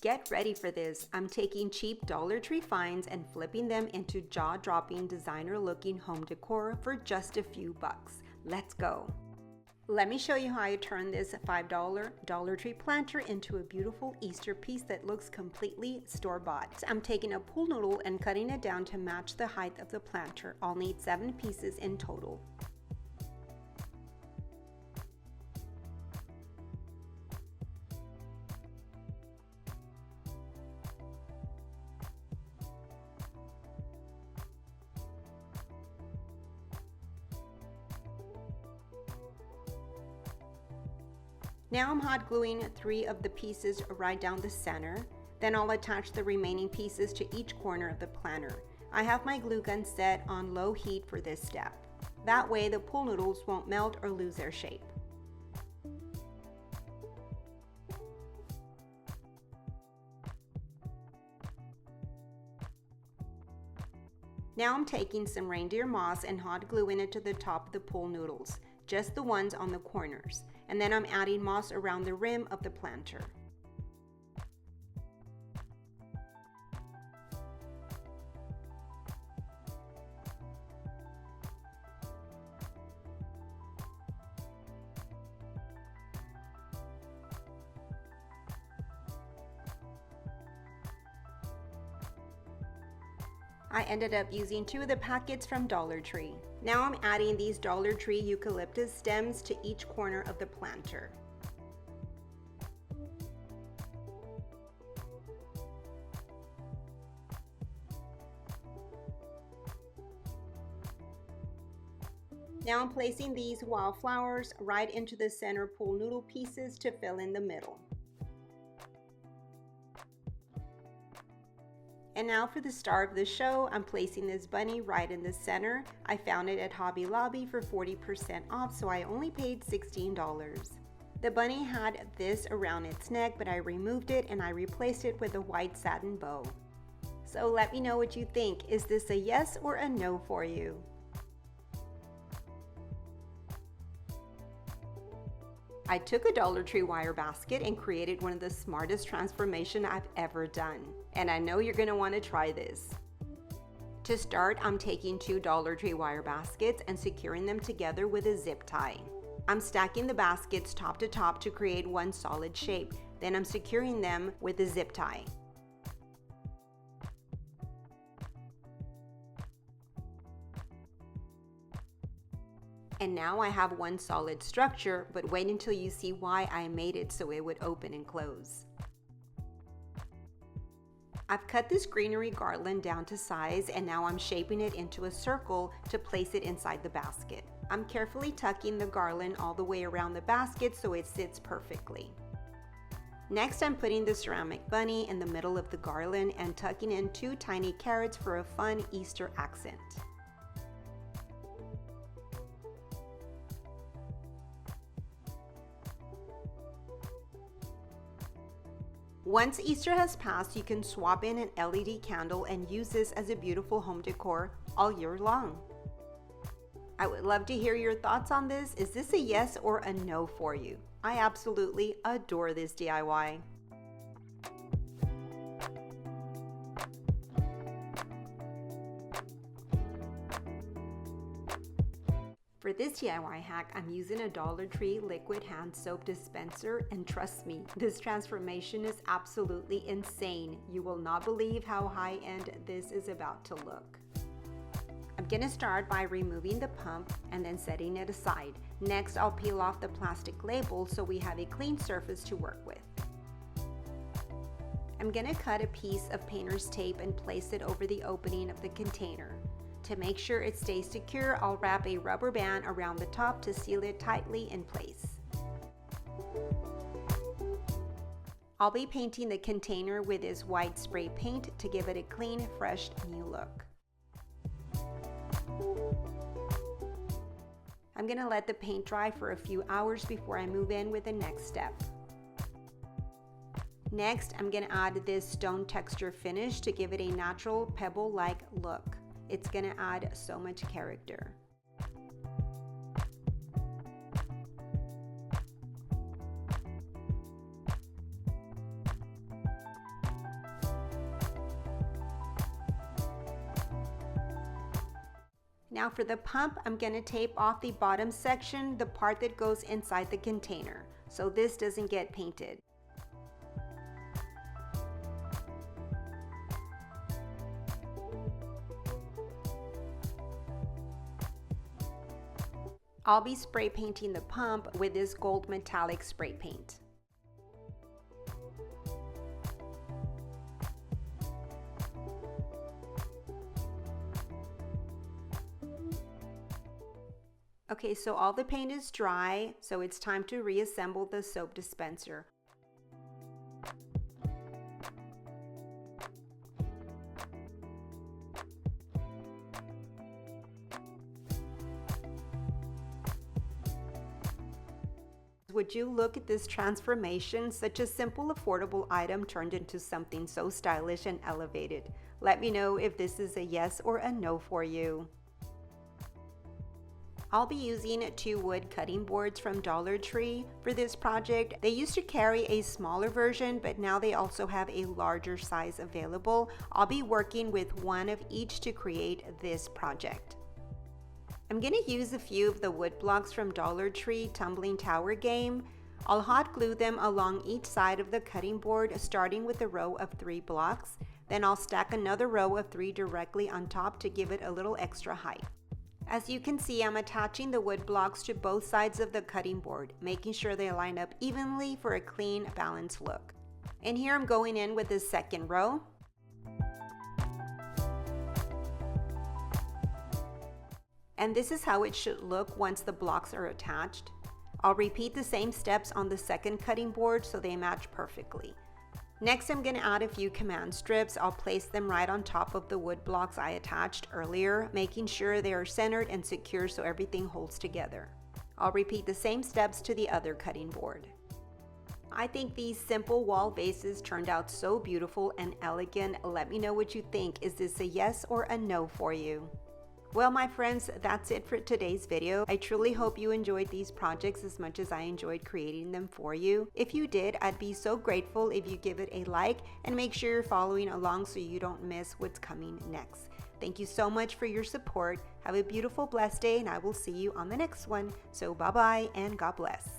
Get ready for this. I'm taking cheap Dollar Tree finds and flipping them into jaw-dropping designer-looking home decor for just a few bucks. Let's go. Let me show you how I turn this $5 Dollar Tree planter into a beautiful Easter piece that looks completely store-bought. I'm taking a pool noodle and cutting it down to match the height of the planter. I'll need 7 pieces in total. Now I'm hot gluing 3 of the pieces right down the center. Then I'll attach the remaining pieces to each corner of the planter. I have my glue gun set on low heat for this step. That way the pool noodles won't melt or lose their shape. Now I'm taking some reindeer moss and hot gluing it to the top of the pool noodles, just the ones on the corners. And then I'm adding moss around the rim of the planter. I ended up using 2 of the packets from Dollar Tree. Now I'm adding these Dollar Tree eucalyptus stems to each corner of the planter. Now I'm placing these wildflowers right into the center pool noodle pieces to fill in the middle. And now for the star of the show, I'm placing this bunny right in the center. I found it at Hobby Lobby for 40% off, so I only paid $16. The bunny had this around its neck, but I removed it and I replaced it with a white satin bow. So let me know what you think. Is this a yes or a no for you? I took a Dollar Tree wire basket and created one of the smartest transformations I've ever done. And I know you're going to want to try this. To start, I'm taking 2 Dollar Tree wire baskets and securing them together with a zip tie. I'm stacking the baskets top to top to create one solid shape. Then I'm securing them with a zip tie. And now I have one solid structure, but wait until you see why I made it so it would open and close. I've cut this greenery garland down to size and now I'm shaping it into a circle to place it inside the basket. I'm carefully tucking the garland all the way around the basket so it sits perfectly. Next, I'm putting the ceramic bunny in the middle of the garland and tucking in 2 tiny carrots for a fun Easter accent. Once Easter has passed, you can swap in an LED candle and use this as a beautiful home decor all year long. I would love to hear your thoughts on this. Is this a yes or a no for you? I absolutely adore this DIY. For this DIY hack, I'm using a Dollar Tree liquid hand soap dispenser, and trust me, this transformation is absolutely insane. You will not believe how high-end this is about to look. I'm gonna start by removing the pump and then setting it aside. Next, I'll peel off the plastic label so we have a clean surface to work with. I'm gonna cut a piece of painter's tape and place it over the opening of the container. To make sure it stays secure, I'll wrap a rubber band around the top to seal it tightly in place. I'll be painting the container with this white spray paint to give it a clean, fresh, new look. I'm gonna let the paint dry for a few hours before I move in with the next step. Next, I'm gonna add this stone texture finish to give it a natural pebble-like look. It's gonna add so much character. Now for the pump, I'm going to tape off the bottom section, the part that goes inside the container, so this doesn't get painted. I'll be spray painting the pump with this gold metallic spray paint. Okay, so all the paint is dry, so it's time to reassemble the soap dispenser. Would you look at this transformation? Such a simple, affordable item turned into something so stylish and elevated. Let me know if this is a yes or a no for you. I'll be using 2 wood cutting boards from Dollar Tree for this project. They used to carry a smaller version, but now they also have a larger size available. I'll be working with one of each to create this project. I'm going to use a few of the wood blocks from Dollar Tree Tumbling Tower game. I'll hot glue them along each side of the cutting board, starting with a row of 3 blocks. Then I'll stack another row of 3 directly on top to give it a little extra height. As you can see, I'm attaching the wood blocks to both sides of the cutting board, making sure they line up evenly for a clean, balanced look. And here I'm going in with the second row. And this is how it should look once the blocks are attached. I'll repeat the same steps on the second cutting board so they match perfectly. Next, I'm going to add a few command strips. I'll place them right on top of the wood blocks I attached earlier, making sure they are centered and secure so everything holds together. I'll repeat the same steps to the other cutting board. I think these simple wall vases turned out so beautiful and elegant. Let me know what you think. Is this a yes or a no for you? Well, my friends, that's it for today's video. I truly hope you enjoyed these projects as much as I enjoyed creating them for you. If you did, I'd be so grateful if you give it a like and make sure you're following along so you don't miss what's coming next. Thank you so much for your support. Have a beautiful, blessed day, and I will see you on the next one. So bye-bye and God bless.